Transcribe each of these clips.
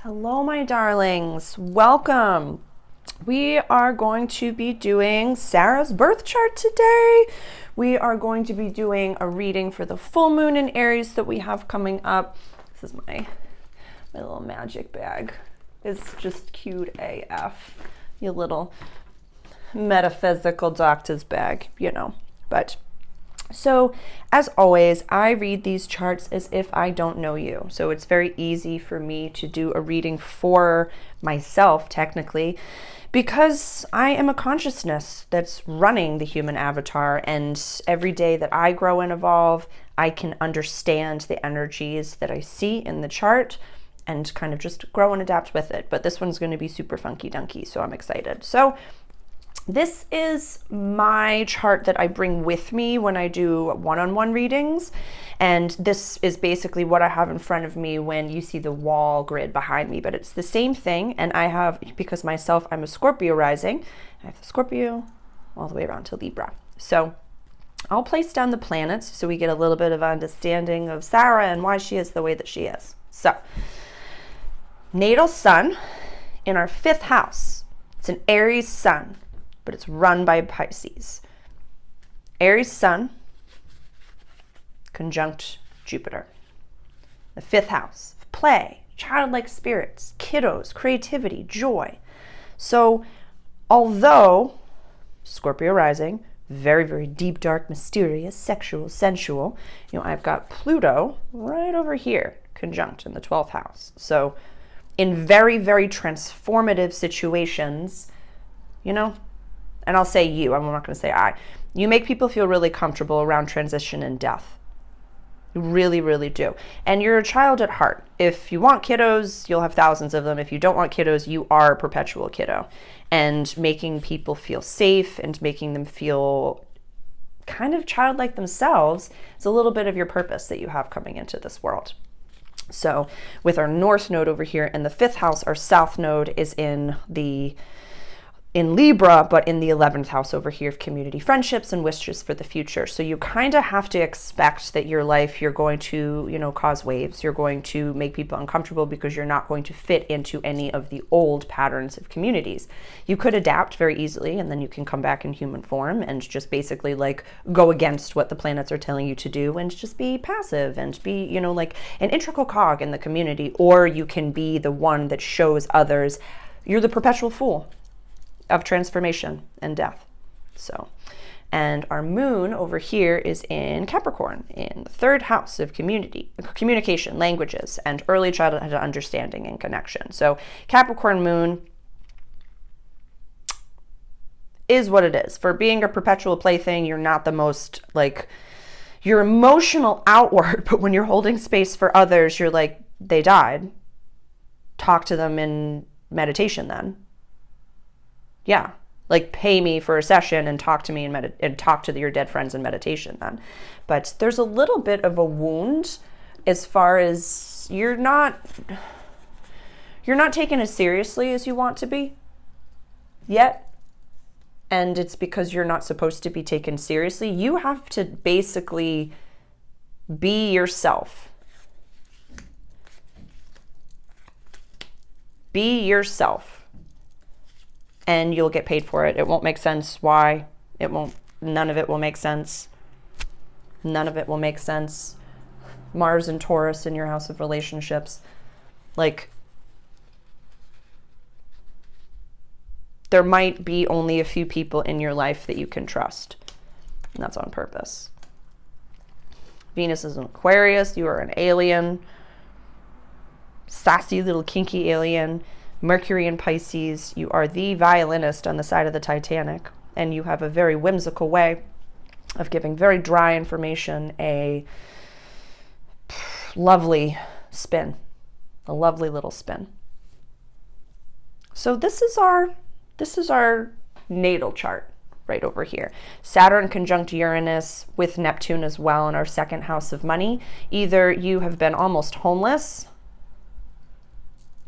Hello, my darlings. Welcome. We are going to be doing Sarah's birth chart today. We are going to be doing a reading for the full moon in Aries that we have coming up. This is my little magic bag. It's just cute AF. Your little metaphysical doctor's bag, But so, as always, I read these charts as if I don't know you. So it's very easy for me to do a reading for myself, technically, because I am a consciousness that's running the human avatar. And every day that I grow and evolve, I can understand the energies that I see in the chart and kind of just grow and adapt with it. But this one's going to be super funky dunky, so I'm excited. So this is my chart that I bring with me when I do one-on-one readings. And this is basically what I have in front of me when you see the wall grid behind me. But it's the same thing. And I have, because myself, I'm a Scorpio rising. I have the Scorpio all the way around to Libra. So I'll place down the planets so we get a little bit of understanding of Sarah and why she is the way that she is. So, natal sun in our 5th house. It's an Aries sun, but it's run by Pisces. Aries sun conjunct Jupiter. The 5th house, play, childlike spirits, kiddos, creativity, joy. So although Scorpio rising, very, very deep, dark, mysterious, sexual, sensual, I've got Pluto right over here, conjunct in the 12th house. So in very, very transformative situations, and I'll say you, I'm not going to say I. You make people feel really comfortable around transition and death. You really, really do. And you're a child at heart. If you want kiddos, you'll have thousands of them. If you don't want kiddos, you are a perpetual kiddo. And making people feel safe and making them feel kind of childlike themselves is a little bit of your purpose that you have coming into this world. So with our north node over here in the 5th house, our south node is in Libra, but in the 11th house over here of community friendships and wishes for the future. So you kind of have to expect that your life, you're going to, cause waves. You're going to make people uncomfortable because you're not going to fit into any of the old patterns of communities. You could adapt very easily, and then you can come back in human form and just basically go against what the planets are telling you to do and just be passive and be, like an integral cog in the community. Or you can be the one that shows others you're the perpetual fool of transformation and death. So, and our moon over here is in Capricorn, in the 3rd house of communication, languages, and early childhood understanding and connection. So Capricorn moon is what it is. For being a perpetual plaything, you're not the most, you're emotional outward, but when you're holding space for others, you're like, they died. Talk to them in meditation then. Yeah, pay me for a session and talk to me and talk to your dead friends in meditation then. But there's a little bit of a wound as far as you're not taken as seriously as you want to be yet. And it's because you're not supposed to be taken seriously. You have to basically be yourself. Be yourself. And you'll get paid for it. It won't make sense why. None of it will make sense. None of it will make sense. Mars and Taurus in your house of relationships. There might be only a few people in your life that you can trust. And that's on purpose. Venus is an Aquarius. You are an alien. Sassy little kinky alien. Mercury in Pisces, you are the violinist on the side of the Titanic, and you have a very whimsical way of giving very dry information a lovely spin, a lovely little spin. So this is our natal chart right over here. Saturn conjunct Uranus with Neptune as well in our 2nd house of money. Either you have been almost homeless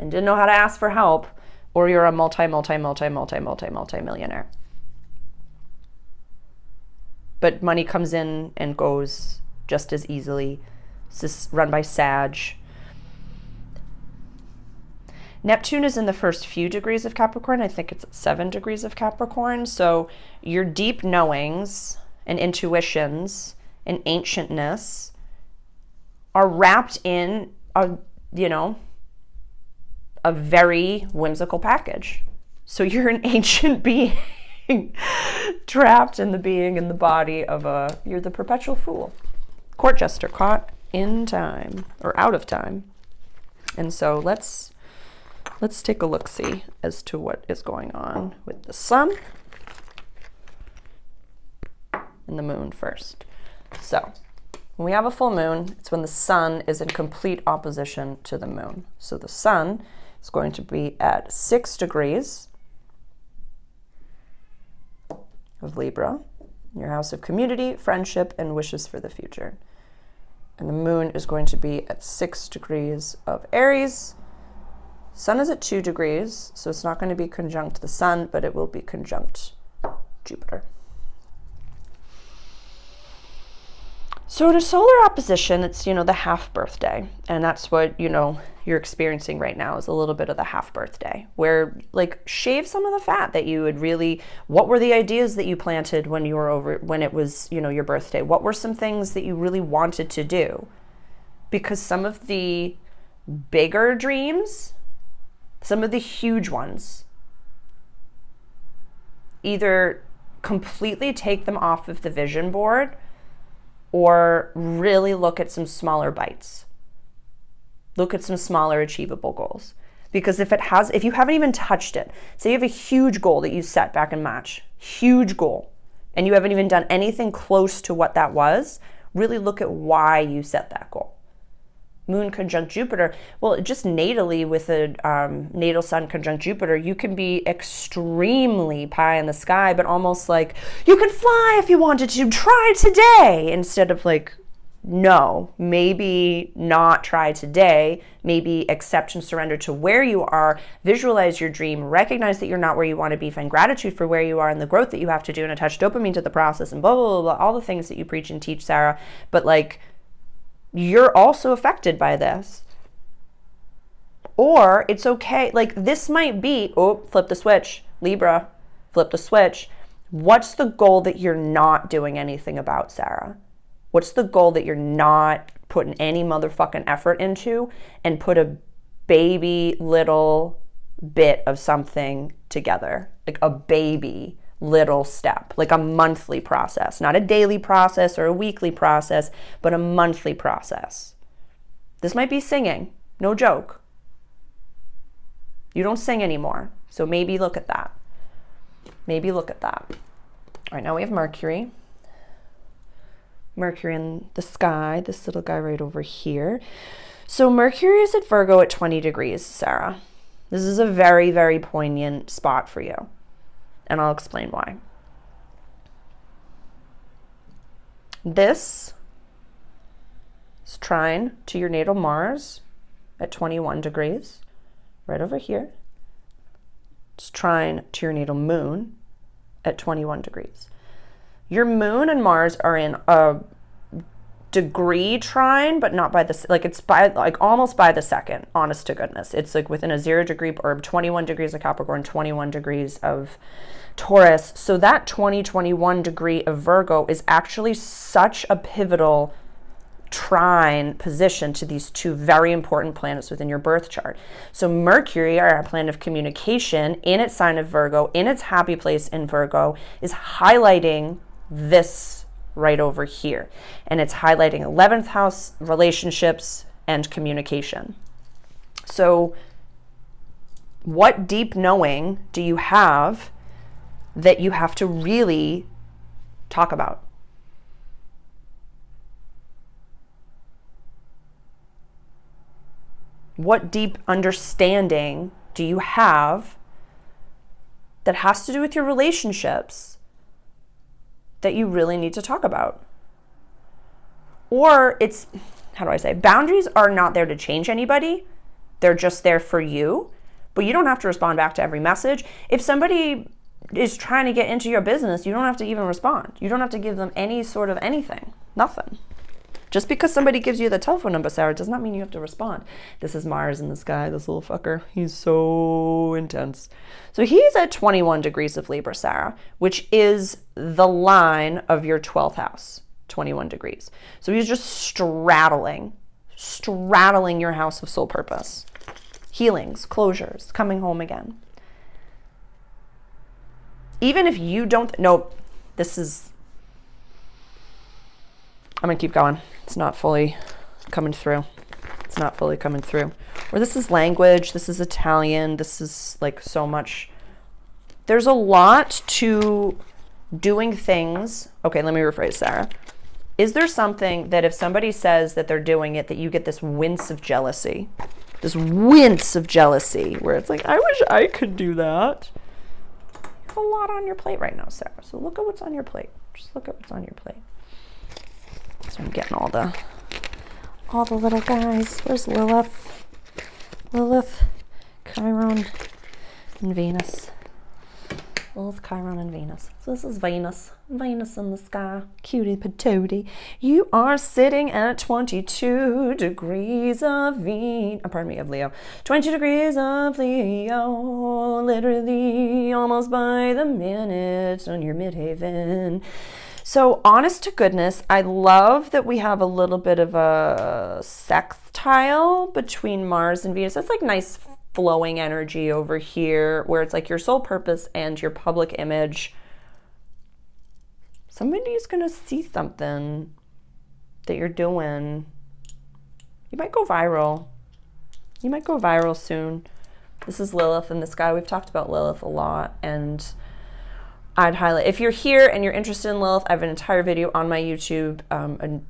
and didn't know how to ask for help, or you're a multi-millionaire. But money comes in and goes just as easily. This is run by Sag. Neptune is in the first few degrees of Capricorn. I think it's at 7 degrees of Capricorn. So your deep knowings and intuitions and ancientness are wrapped in a very whimsical package. So you're an ancient being trapped in the body of you're the perpetual fool. Court jester caught in time or out of time. And so let's take a look-see as to what is going on with the sun and the moon first. So when we have a full moon, it's when the sun is in complete opposition to the moon. So the sun is going to be at 6 degrees of Libra, your house of community, friendship, and wishes for the future. And the moon is going to be at 6 degrees of Aries. Sun is at 2 degrees, so it's not going to be conjunct the sun, but it will be conjunct Jupiter. So in a solar opposition, it's, the half birthday. And that's what, you're experiencing right now is a little bit of the half birthday, where shave some of the fat that you would really, what were the ideas that you planted when it was, your birthday? What were some things that you really wanted to do? Because some of the bigger dreams, some of the huge ones, either completely take them off of the vision board or really look at some smaller bites. Look at some smaller achievable goals. Because if you haven't even touched it, say you have a huge goal that you set back in March, huge goal, and you haven't even done anything close to what that was, really look at why you set that goal. Moon conjunct Jupiter, well, just natally with a natal sun conjunct Jupiter, you can be extremely pie in the sky, but almost like you could fly if you wanted to, try today, instead of no, maybe not try today, maybe accept and surrender to where you are, visualize your dream, recognize that you're not where you want to be, find gratitude for where you are and the growth that you have to do, and attach dopamine to the process and blah, blah, blah, blah, all the things that you preach and teach, Sarah. But you're also affected by this. Or it's okay. This might be, flip the switch, Libra, flip the switch. What's the goal that you're not doing anything about, Sarah? What's the goal that you're not putting any motherfucking effort into, and put a baby little bit of something together? A baby little step, a monthly process, not a daily process or a weekly process, but a monthly process. This might be singing, no joke. You don't sing anymore, so maybe look at that. Maybe look at that. All right, now we have Mercury. Mercury in the sky, this little guy right over here. So Mercury is at Virgo at 20 degrees, Sarah. This is a very, very poignant spot for you. And I'll explain why. This is trine to your natal Mars at 21 degrees, right over here. It's trine to your natal moon at 21 degrees. Your moon and Mars are in a degree trine, but not by the, it's by, almost by the second, honest to goodness. It's within a 0 degree orb, 21 degrees of Capricorn, 21 degrees of Taurus. So that 21 degree of Virgo is actually such a pivotal trine position to these two very important planets within your birth chart. So Mercury, our planet of communication, in its sign of Virgo, in its happy place in Virgo, is highlighting this right over here. And it's highlighting 11th house, relationships, and communication. So what deep knowing do you have that you have to really talk about? What deep understanding do you have that has to do with your relationships that you really need to talk about? Or it's, boundaries are not there to change anybody. They're just there for you, but you don't have to respond back to every message. If somebody is trying to get into your business, you don't have to even respond. You don't have to give them any sort of anything, nothing. Just because somebody gives you the telephone number, Sarah, does not mean you have to respond. This is Mars in the sky, this little fucker. He's so intense. So he's at 21 degrees of Libra, Sarah, which is the line of your 12th house, 21 degrees. So he's just straddling your house of soul purpose. Healings, closures, coming home again. Even if you don't, nope, I'm gonna keep going. It's not fully coming through. It's not fully coming through. Or this is language, this is Italian, this is like so much. There's a lot to doing things. Okay, let me rephrase, Sarah. Is there something that if somebody says that they're doing it, that you get this wince of jealousy? This wince of jealousy where it's like, I wish I could do that. You have a lot on your plate right now, Sarah. So look at what's on your plate. Just look at what's on your plate. So I'm getting all the little guys. Where's Lilith? Lilith, Chiron, and Venus. Lilith, Chiron, and Venus. So this is Venus. Venus in the sky. Cutie patootie. You are sitting at 22 degrees of Leo. 22 degrees of Leo. Literally almost by the minute on your midhaven. So honest to goodness, I love that we have a little bit of a sextile between Mars and Venus. That's like nice flowing energy over here where it's like your soul purpose and your public image. Somebody's going to see something that you're doing. You might go viral. You might go viral soon. This is Lilith in the sky. We've talked about Lilith a lot, and I'd highlight, if you're here and you're interested in Lilith, I have an entire video on my YouTube,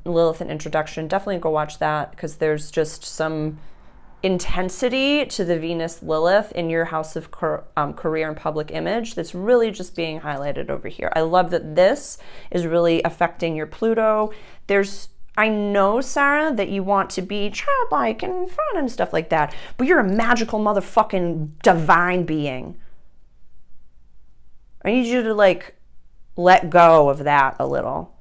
Lilith an introduction. Definitely go watch that because there's just some intensity to the Venus Lilith in your house of career and public image that's really just being highlighted over here. I love that this is really affecting your Pluto. I know, Sarah, that you want to be childlike and fun and stuff like that, but you're a magical motherfucking divine being. I need you to like let go of that a little.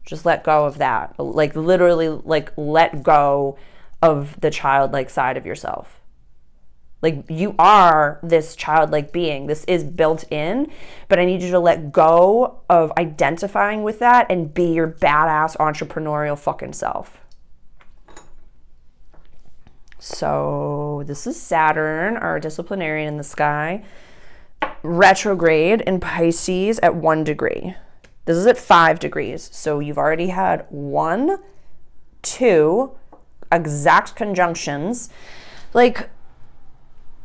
Just let go of that. Like literally like let go of the childlike side of yourself. Like you are this childlike being. This is built in, but I need you to let go of identifying with that and be your badass entrepreneurial fucking self. So this is Saturn, our disciplinarian in the sky. Retrograde in Pisces at 1 degree. This is at 5 degrees. So you've already had 1, 2 exact conjunctions. Like,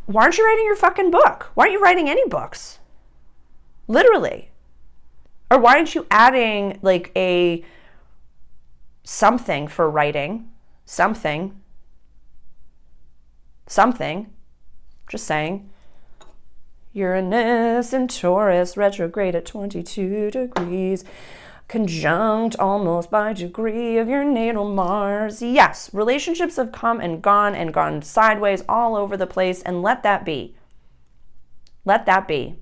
why aren't you writing your fucking book? Why aren't you writing any books? Literally. Or why aren't you adding like a something for writing? Something. Just saying. Uranus and Taurus retrograde at 22 degrees, conjunct almost by degree of your natal Mars. Yes, relationships have come and gone sideways all over the place, and let that be. Let that be.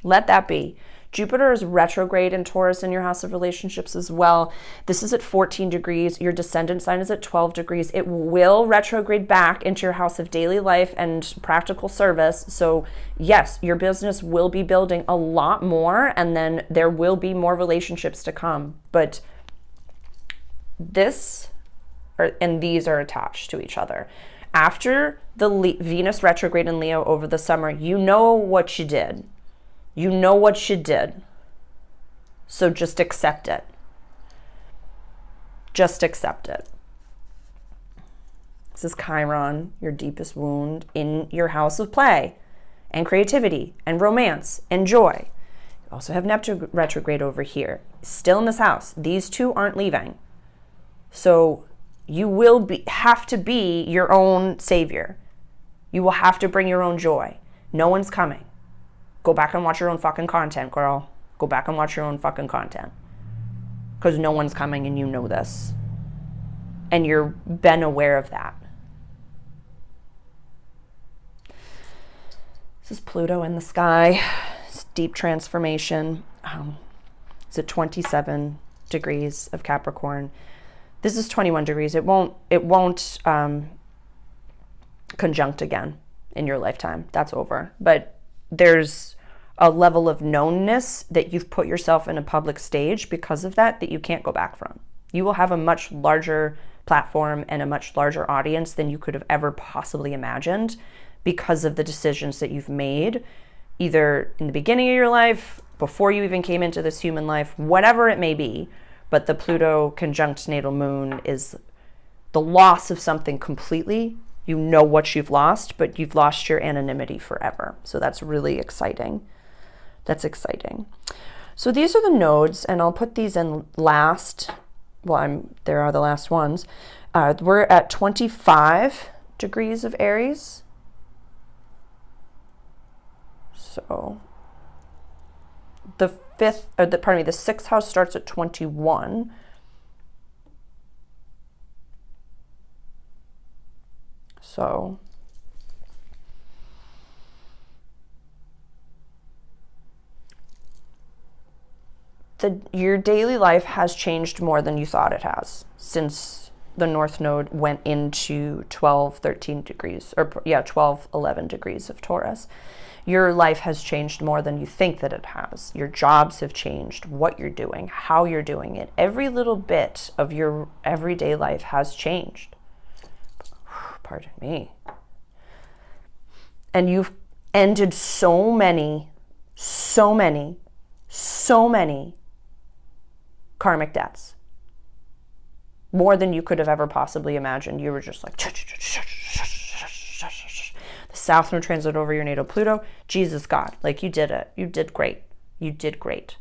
Let that be. Jupiter is retrograde in Taurus in your house of relationships as well. This is at 14 degrees. Your descendant sign is at 12 degrees. It will retrograde back into your house of daily life and practical service. So yes, your business will be building a lot more, and then there will be more relationships to come. But these are attached to each other. After the Venus retrograde in Leo over the summer, you know what you did. You know what you did. So just accept it. Just accept it. This is Chiron, your deepest wound, in your house of play and creativity and romance and joy. You also have Neptune retrograde over here, still in this house. These two aren't leaving. So you will have to be your own savior. You will have to bring your own joy. No one's coming. Go back and watch your own fucking content, girl. Go back and watch your own fucking content. Because no one's coming and you know this. And you've been aware of that. This is Pluto in the sky. It's deep transformation. It's at 27 degrees of Capricorn. This is 21 degrees. It won't conjunct again in your lifetime. That's over. But there's a level of knownness that you've put yourself in a public stage because of that you can't go back from. You will have a much larger platform and a much larger audience than you could have ever possibly imagined because of the decisions that you've made, either in the beginning of your life, before you even came into this human life, whatever it may be. But the Pluto conjunct natal moon is the loss of something completely. You know what you've lost, but you've lost your anonymity forever. So that's really exciting. That's exciting. So these are the nodes, and I'll put these in last. Well, there are the last ones. We're at 25 degrees of Aries. So the sixth house starts at 21. So your daily life has changed more than you thought it has since the North Node went into 12, 13 degrees, 12, 11 degrees of Taurus. Your life has changed more than you think that it has. Your jobs have changed, what you're doing, how you're doing it. Every little bit of your everyday life has changed. Pardon me. And you've ended so many karmic debts. More than you could have ever possibly imagined. You were just like, the South Node transit over your natal Pluto. Jesus God, like you did it. You did great. You did great.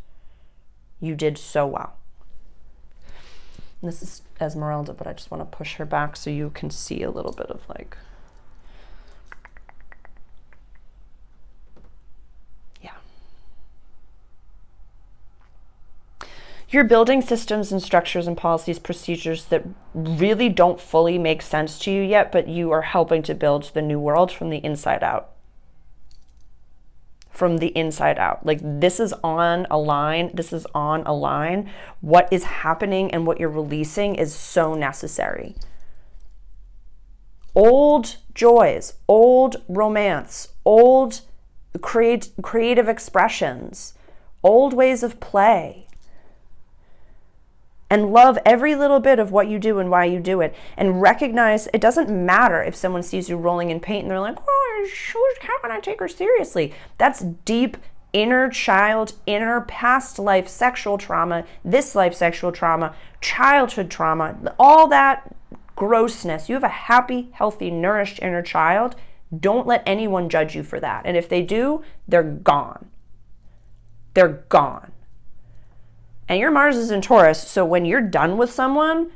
You did so well. And this is Esmeralda, but I just want to push her back so you can see a little bit of like, you're building systems and structures and policies, procedures that really don't fully make sense to you yet, but you are helping to build the new world from the inside out. From the inside out. Like this is on a line. This is on a line. What is happening and what you're releasing is so necessary. Old joys, old romance, old creative expressions, old ways of play. And love every little bit of what you do and why you do it. And recognize it doesn't matter if someone sees you rolling in paint and they're like, oh, how can I take her seriously? That's deep inner child, inner past life sexual trauma, this life sexual trauma, childhood trauma, all that grossness. You have a happy, healthy, nourished inner child. Don't let anyone judge you for that. And if they do, they're gone. They're gone. And your Mars is in Taurus, so when you're done with someone,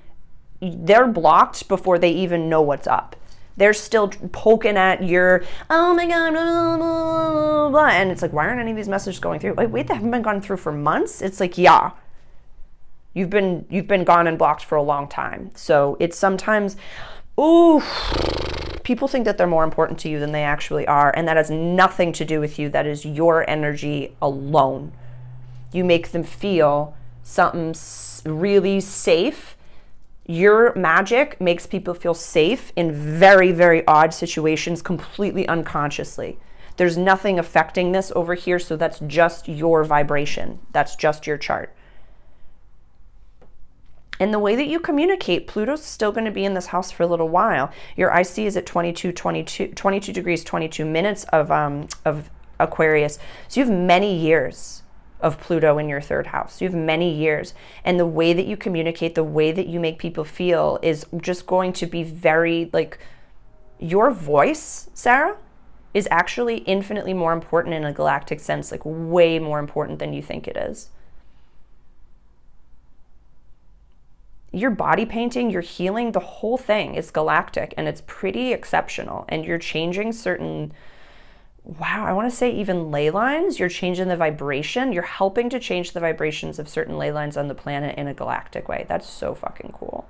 they're blocked before they even know what's up. They're still poking at your, oh my God, blah, blah, blah, and it's like, why aren't any of these messages going through? Wait, they haven't been gone through for months? It's like, yeah, you've been gone and blocked for a long time. So it's sometimes, people think that they're more important to you than they actually are, and that has nothing to do with you. That is your energy alone. You make them feel something really safe. Your magic makes people feel safe in very, very odd situations, completely unconsciously. There's nothing affecting this over here, so that's just your vibration. That's just your chart. And the way that you communicate, Pluto's still going to be in this house for a little while. Your IC is at 22 degrees, 22 minutes of Aquarius. So you have many years of Pluto in your third house. You have many years. And the way that you communicate, the way that you make people feel is just going to be very, like, your voice, Sarah, is actually infinitely more important in a galactic sense, like way more important than you think it is. Your body painting, your healing, the whole thing is galactic, and it's pretty exceptional. And you're changing certain, I want to say even ley lines. You're changing the vibration. You're helping to change the vibrations of certain ley lines on the planet in a galactic way. That's so fucking cool.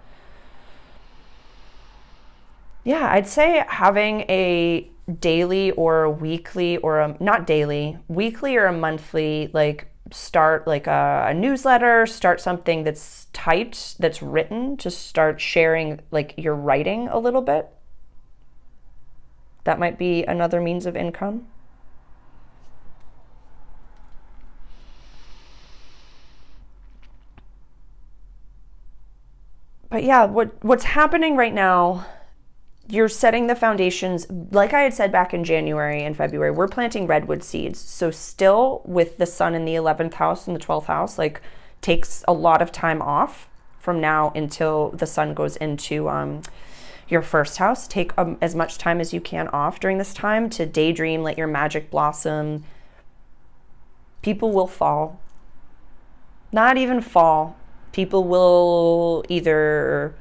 Yeah, I'd say having a daily or a weekly or not daily, weekly or a monthly, like start like a newsletter, start something that's typed, that's written, to start sharing like your writing a little bit. That might be another means of income. But yeah, what's happening right now, you're setting the foundations. Like I had said back in January and February, we're planting redwood seeds. So still with the sun in the 11th house and the 12th house, like takes a lot of time off from now until the sun goes into your first house. Take as much time as you can off during this time to daydream, let your magic blossom. People will fall. Not even fall. People will either,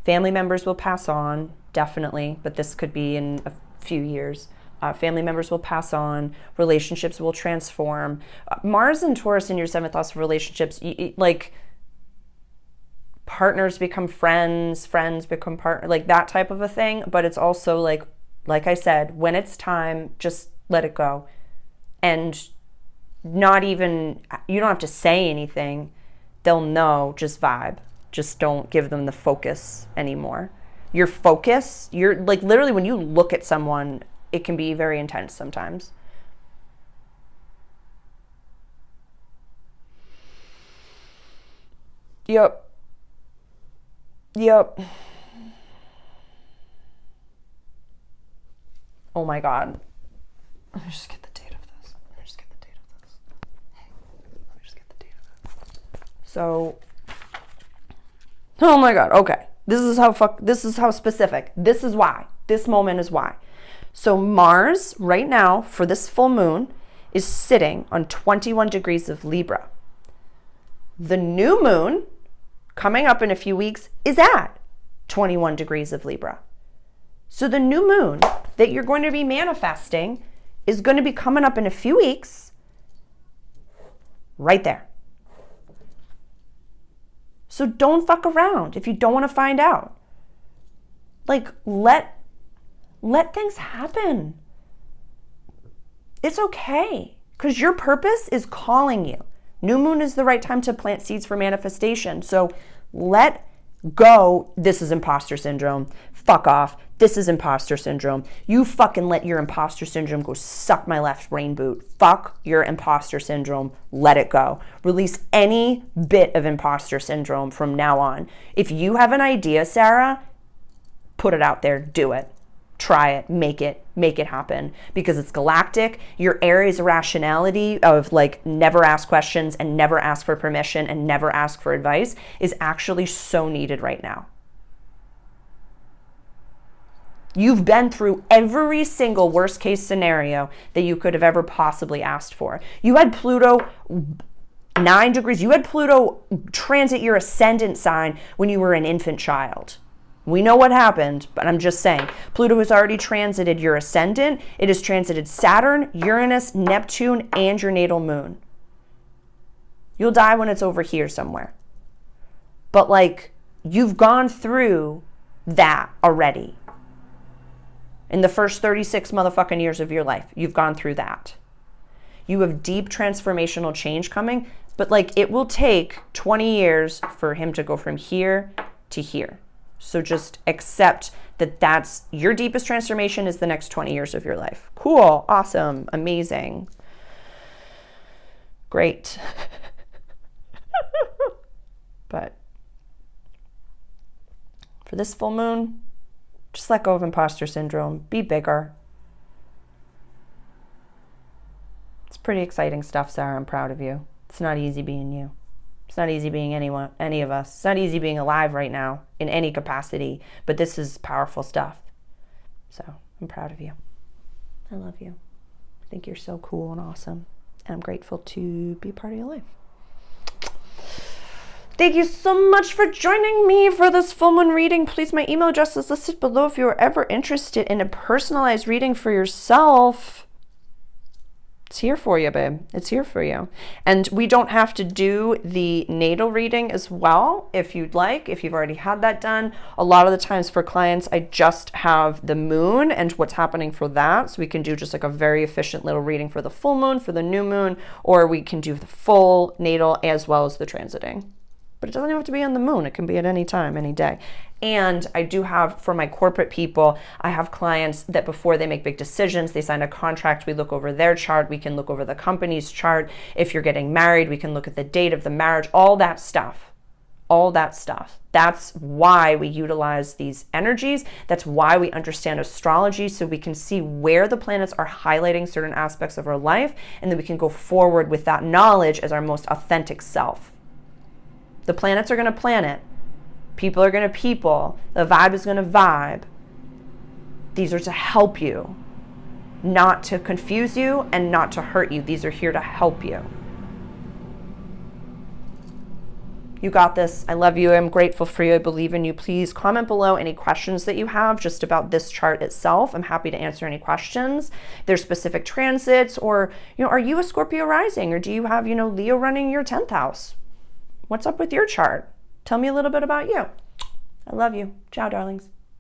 family members will pass on, definitely, but this could be in a few years. Family members will pass on, relationships will transform. Mars and Taurus in your 7th house of relationships, like partners become friends, friends become partners, like that type of a thing. But it's also like I said, when it's time, just let it go. And not even, you don't have to say anything. They'll know, just vibe. Just don't give them the focus anymore. Your focus, you're like literally when you look at someone, it can be very intense sometimes. Yep. Oh my God. Let me just get the date of this. So, oh my God. Okay. This is how specific. This is why. This moment is why. So Mars right now for this full moon is sitting on 21 degrees of Libra. The new moon coming up in a few weeks is at 21 degrees of Libra. So the new moon that you're going to be manifesting is going to be coming up in a few weeks right there. So don't fuck around if you don't want to find out. Like, let things happen. It's okay, because your purpose is calling you. New moon is the right time to plant seeds for manifestation. So let go. This is imposter syndrome. Fuck off. This is imposter syndrome. You fucking let your imposter syndrome go suck my left rain boot. Fuck your imposter syndrome. Let it go. Release any bit of imposter syndrome from now on. If you have an idea, Sarah, put it out there. Do it. Try it, make it happen, because it's galactic. Your Aries rationality of like never ask questions and never ask for permission and never ask for advice is actually so needed right now. You've been through every single worst case scenario that you could have ever possibly asked for. You had Pluto 9 degrees. You had Pluto transit your ascendant sign when you were an infant child. We know what happened, but I'm just saying, Pluto has already transited your ascendant. It has transited Saturn, Uranus, Neptune, and your natal moon. You'll die when it's over here somewhere. But like, you've gone through that already. In the first 36 motherfucking years of your life, you've gone through that. You have deep transformational change coming, but like it will take 20 years for him to go from here to here. So just accept that that's your deepest transformation is the next 20 years of your life. Cool, awesome, amazing, great. But for this full moon, just let go of imposter syndrome. Be bigger. It's pretty exciting stuff, Sarah. I'm proud of you. It's not easy being you. It's not easy being any of us. It's not easy being alive right now in any capacity, but this is powerful stuff. So I'm proud of you. I love you. I think you're so cool and awesome. And I'm grateful to be part of your life. Thank you so much for joining me for this full moon reading. Please, my email address is listed below if you are ever interested in a personalized reading for yourself. It's here for you, babe. It's here for you. And we don't have to do the natal reading as well if you'd like, if you've already had that done. A lot of the times for clients, I just have the moon and what's happening for that. So we can do just like a very efficient little reading for the full moon, for the new moon, or we can do the full natal as well as the transiting. But it doesn't have to be on the moon. It can be at any time, any day. And I do have, for my corporate people, I have clients that before they make big decisions, they sign a contract, we look over their chart, we can look over the company's chart. If you're getting married, we can look at the date of the marriage, all that stuff. All that stuff. That's why we utilize these energies. That's why we understand astrology, so we can see where the planets are highlighting certain aspects of our life, and then we can go forward with that knowledge as our most authentic self. The planets are going to planet. People are going to people. The vibe is going to vibe. These are to help you, not to confuse you and not to hurt you. These are here to help you. You got this. I love you. I'm grateful for you. I believe in you. Please comment below any questions that you have just about this chart itself. I'm happy to answer any questions. There's specific transits, or, are you a Scorpio rising, or do you have, Leo running your 10th house? What's up with your chart? Tell me a little bit about you. I love you. Ciao, darlings.